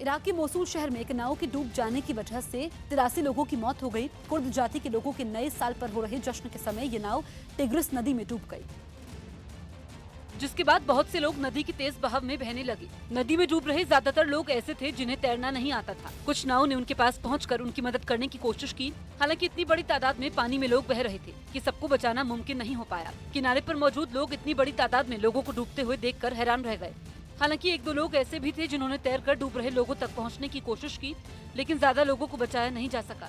Iraq के Mosul शहर में एक नाव के डूब जाने की वजह से 83 लोगों की मौत हो गई। कुर्द जाति के लोगों के नए साल पर हो रहे जश्न के समय ये नाव टिग्रिस नदी में डूब गई, जिसके बाद बहुत से लोग नदी की तेज बहाव में बहने लगे। नदी में डूब रहे ज्यादातर लोग ऐसे थे जिन्हें तैरना नहीं आता था। कुछ नाव ने उनके पास पहुंचकर उनकी मदद करने की कोशिश की। हालांकि इतनी बड़ी तादाद में पानी में लोग बह रहे थे कि सबको बचाना मुमकिन नहीं हो पाया। किनारे पर मौजूद लोग इतनी बड़ी तादाद में लोगों को डूबते हुए देखकर हैरान रह गए। हालांकि एक दो लोग ऐसे भी थे जिन्होंने तैरकर डूब रहे लोगों तक पहुंचने की कोशिश की, लेकिन ज्यादा लोगों को बचाया नहीं जा सका।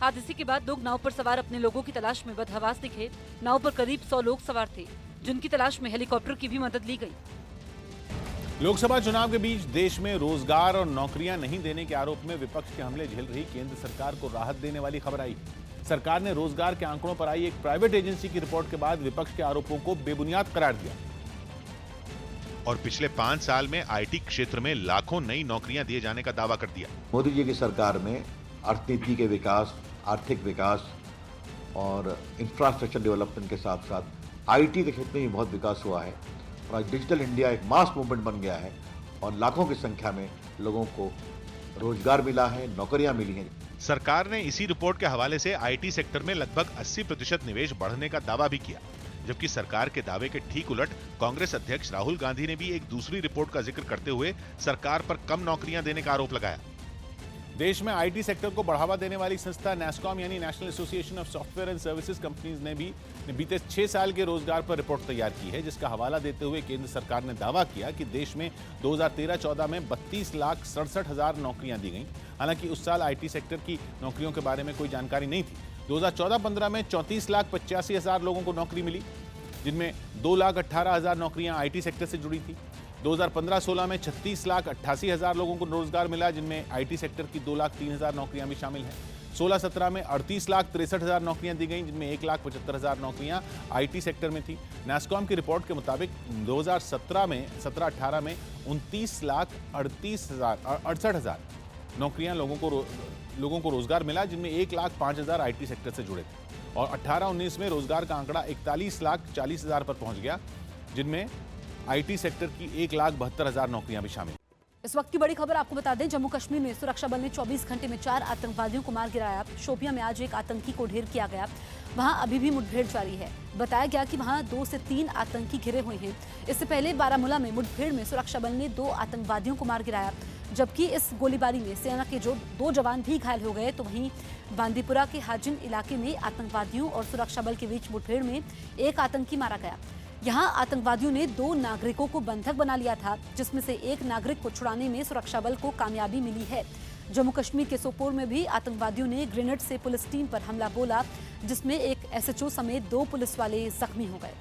हादसे के बाद लोग नाव पर सवार अपने लोगों की तलाश में बदहवास दिखे। नाव पर करीब 100 लोग सवार थे, जिनकी तलाश में हेलीकॉप्टर की भी मदद ली गई। लोकसभा चुनाव के बीच देश में रोजगार और नौकरियां नहीं देने के आरोप में विपक्ष के हमले झेल रही केंद्र सरकार को राहत देने वाली खबर आई। सरकार ने रोजगार के आंकड़ों पर आई एक प्राइवेट एजेंसी की रिपोर्ट के बाद विपक्ष के आरोपों को बेबुनियाद करार दिया और पिछले 5 साल में आईटी क्षेत्र में लाखों नई नौकरियां दिए जाने का दावा कर दिया। मोदी जी की सरकार में अर्थनीति के विकास, आर्थिक विकास और इंफ्रास्ट्रक्चर डेवलपमेंट के साथ साथ आईटी के क्षेत्र में भी बहुत विकास हुआ है और आज डिजिटल इंडिया एक मास मूवमेंट बन गया है और लाखों की संख्या में लोगों को रोजगार मिला है, नौकरियां मिली हैं। सरकार ने इसी रिपोर्ट के हवाले से आईटी सेक्टर में लगभग 80% निवेश बढ़ने का दावा भी किया, जबकि सरकार के दावे के ठीक उलट कांग्रेस अध्यक्ष राहुल गांधी ने भी एक दूसरी रिपोर्ट का जिक्र करते हुए सरकार पर कम नौकरियां देने का आरोप लगाया। देश में आईटी सेक्टर को बढ़ावा देने वाली संस्था नैस्कॉम यानी national association of software and services companies ने भी बीते 6 साल के रोजगार पर रिपोर्ट तैयार की है, जिसका हवाला देते हुए केंद्र सरकार ने दावा किया कि देश में 2013-14 में 32,67,000 नौकरियां दी गईं। हालांकि उस साल आईटी सेक्टर की नौकरियों के बारे में कोई जानकारी नहीं थी। 2014-15 में 34,85,000 लोगों को नौकरी मिली, जिनमें 2,18,000 नौकरियां आईटी सेक्टर से जुड़ी थी। 2015-16 में 36,88,000 लोगों को रोजगार मिला, जिनमें आईटी सेक्टर की 2,03,000 नौकरियां भी शामिल हैं। 16-17 में 38,63,000 नौकरियां दी गईं, जिनमें 1,75,000 नौकरियां आईटी सेक्टर में थी। नैस्कॉम की रिपोर्ट के मुताबिक 2017-18 में 29,68,000 नौकरियां लोगों को रोजगार मिला, जिनमें 1,05,000 आईटी सेक्टर से जुड़े थे। और 18-19 में रोजगार का आंकड़ा 41,40,000 पर पहुंच गया, जिनमें आईटी सेक्टर की 1,72,000 नौकरियां भी शामिल। इस वक्त की बड़ी खबर आपको बता दें, जम्मू कश्मीर में सुरक्षा बल ने 24 घंटे में 4 आतंकवादियों को मार गिराया। शोपियां में आज एक आतंकी को ढेर किया गया। वहां अभी भी मुठभेड़ जारी है। बताया गया कि वहां 2 से 3 आतंकी घिरे हुए हैं। इससे पहले बारामूला में मुठभेड़ में सुरक्षा बल ने 2 आतंकवादियों को मार गिराया, जबकि इस गोलीबारी में सेना के जो 2 जवान भी घायल हो गए। तो वहीं बांदीपुरा के हाजिन इलाके में आतंकवादियों और सुरक्षा बल के बीच मुठभेड़ में एक आतंकी मारा गया। यहां आतंकवादियों ने 2 नागरिकों को बंधक बना लिया था, जिसमें से एक नागरिक को छुड़ाने में सुरक्षा बल को कामयाबी मिली है। जम्मू कश्मीर के सोपोर में भी आतंकवादियों ने ग्रेनेड से पुलिस टीम पर हमला बोला, जिसमें एक एसएचओ समेत 2 पुलिस वाले जख्मी हो गए।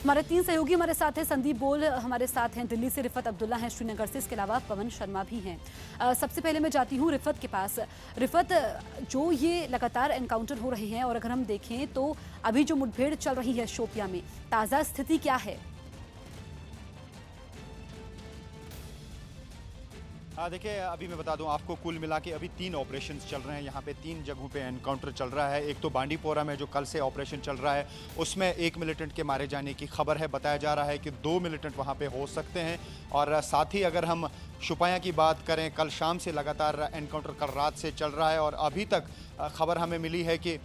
हमारे 3 सहयोगी हमारे साथ हैं। संदीप बोल हमारे साथ हैं दिल्ली से, रिफत अब्दुल्ला हैं श्रीनगर से, इसके अलावा पवन शर्मा भी हैं। सबसे पहले मैं जाती हूं रिफत के पास। रिफत, जो ये लगातार एनकाउंटर हो रहे हैं और अगर हम देखें तो अभी जो मुठभेड़ चल रही है शोपियां में, ताज़ा स्थिति क्या है? देखिए, अभी मैं बता दूं आपको, कुल मिला के अभी 3 ऑपरेशंस चल रहे हैं। यहाँ पे 3 जगहों पे एनकाउंटर चल रहा है। एक तो बांडीपोरा में जो कल से ऑपरेशन चल रहा है, उसमें 1 मिलिटेंट के मारे जाने की खबर है। बताया जा रहा है कि 2 मिलिटेंट वहाँ पे हो सकते हैं। और साथ ही अगर हम शुपाया की बात करें, कल शाम से लगातार एनकाउंटर कल रात से चल रहा है और अभी तक खबर हमें मिली है कि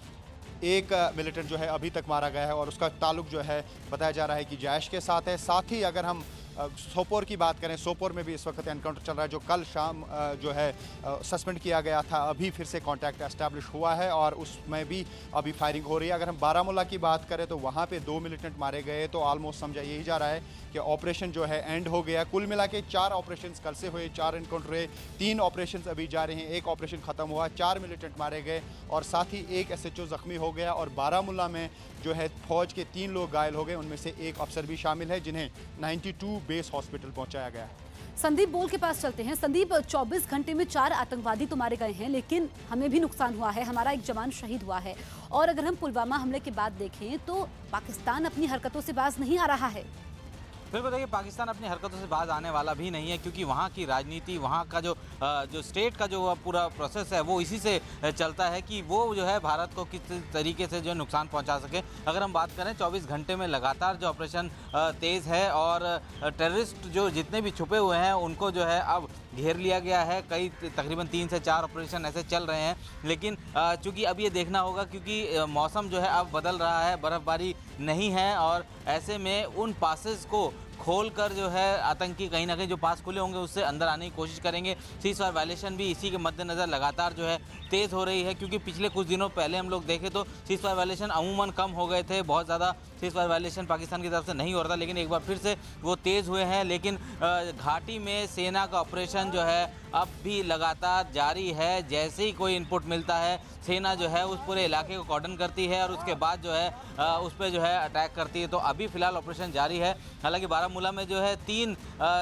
1 मिलिटेंट जो है अभी तक मारा गया है और उसका ताल्लुक जो है बताया जा रहा है कि जैश के साथ है। साथ ही अगर हम सोपोर की बात करें, सोपोर में भी इस वक्त एनकाउंटर चल रहा है, जो कल शाम जो है सस्पेंड किया गया था, अभी फिर से कांटेक्ट एस्टैब्लिश हुआ है और उसमें भी अभी फायरिंग हो रही है। अगर हम बारामूला की बात करें तो वहाँ पे 2 मिलिटेंट मारे गए, तो ऑलमोस्ट समझा यही जा रहा है कि ऑपरेशन जो है एंड हो गया। कुल मिला के 4 ऑपरेशंस कल से हुए, 4 एनकाउंटर हुए, 3 ऑपरेशंस अभी जारी हैं। 1 ऑपरेशन खत्म हुआ, 4 मिलिटेंट मारे गए और साथ ही 1 एसएचओ जख्मी हो गया। और बारामूला में जो है फौज के 3 लोग घायल हो गए, उनमें से 1 अफसर भी शामिल है, जिन्हें 92 बेस हॉस्पिटल पहुंचाया गया है। संदीप बोल के पास चलते हैं। संदीप, 24 घंटे में 4 आतंकवादी तो मारे गए हैं, लेकिन हमें भी नुकसान हुआ है, हमारा एक जवान शहीद हुआ है। और अगर हम पुलवामा हमले के बाद देखें तो पाकिस्तान अपनी हरकतों से बाज नहीं आ रहा है। बिल्कुल, देखिए पाकिस्तान अपनी हरकतों से बाज आने वाला भी नहीं है, क्योंकि वहाँ की राजनीति, वहाँ का जो स्टेट का जो पूरा प्रोसेस है वो इसी से चलता है कि वो जो है भारत को किस तरीके से जो नुकसान पहुँचा सके। अगर हम बात करें 24 घंटे में लगातार जो ऑपरेशन तेज़ है और टेररिस्ट जो जितने भी छुपे हुए हैं उनको जो है अब घेर लिया गया है। कई तकरीबन 3 से 4 ऑपरेशन ऐसे चल रहे हैं, लेकिन चूंकि अब ये देखना होगा क्योंकि मौसम जो है अब बदल रहा है, बर्फ़बारी नहीं है और ऐसे में उन पासेस को खोलकर जो है आतंकी कहीं ना कहीं जो पास खुले होंगे उससे अंदर आने की कोशिश करेंगे। सीज़फायर वायलेशन भी इसी के मद्देनज़र लगातार जो है तेज़ हो रही है, क्योंकि पिछले कुछ दिनों पहले हम लोग देखें तो सीज़फायर वायलेशन अमूमन कम हो गए थे, बहुत ज़्यादा सीज़फायर वायलेशन पाकिस्तान की तरफ से नहीं हो रहा था, लेकिन एक बार फिर से वो तेज़ हुए हैं। लेकिन घाटी में सेना का ऑपरेशन जो है अब भी लगातार जारी है। जैसे ही कोई इनपुट मिलता है सेना जो है उस पूरे इलाके को कॉर्डन करती है और उसके बाद जो है उस पर जो है अटैक करती है। तो अभी फ़िलहाल ऑपरेशन जारी है। हालांकि बारामूला में जो है 3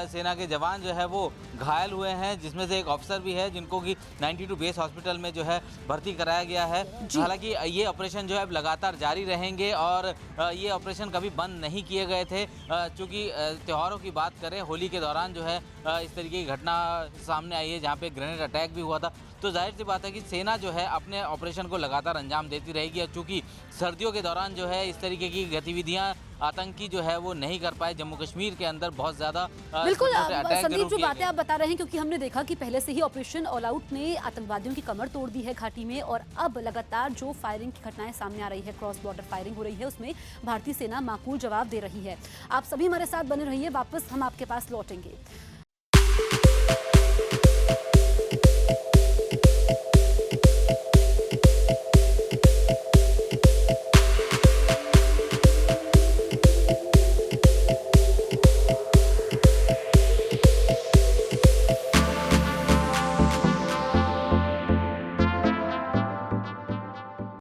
सेना के जवान जो है वो घायल हुए हैं, जिसमें से एक ऑफिसर भी है जिनको कि 92 बेस हॉस्पिटल में जो है भर्ती कराया गया है। हालांकि ये ऑपरेशन जो है अब लगातार जारी रहेंगे और ये ऑपरेशन कभी बंद नहीं किए गए थे। चूँकि त्योहारों की बात करें, होली के दौरान जो है इस तरीके की घटना सामने आई है जहाँ पे ग्रेनेड अटैक भी हुआ था, तो जाहिर सी बात है कि सेना जो है अपने ऑपरेशन को लगातार अंजाम देती रहेगी। और चूँकि सर्दियों के दौरान जो है इस तरीके की गतिविधियाँ आतंकी जो है वो नहीं कर पाए, जम्मू कश्मीर के अंदर बहुत ज़्यादा बिल्कुल संदीप, जो बातें आप बता रहे हैं, क्योंकि हमने देखा कि पहले से ही ऑपरेशन ऑल आउट ने आतंकवादियों की कमर तोड़ दी है घाटी में, और अब लगातार जो फायरिंग की घटनाएं सामने आ रही है, क्रॉस बॉर्डर फायरिंग हो रही है, उसमें भारतीय सेना माकूल जवाब दे रही है। आप सभी हमारे साथ बने रहिए, वापस हम आपके पास लौटेंगे।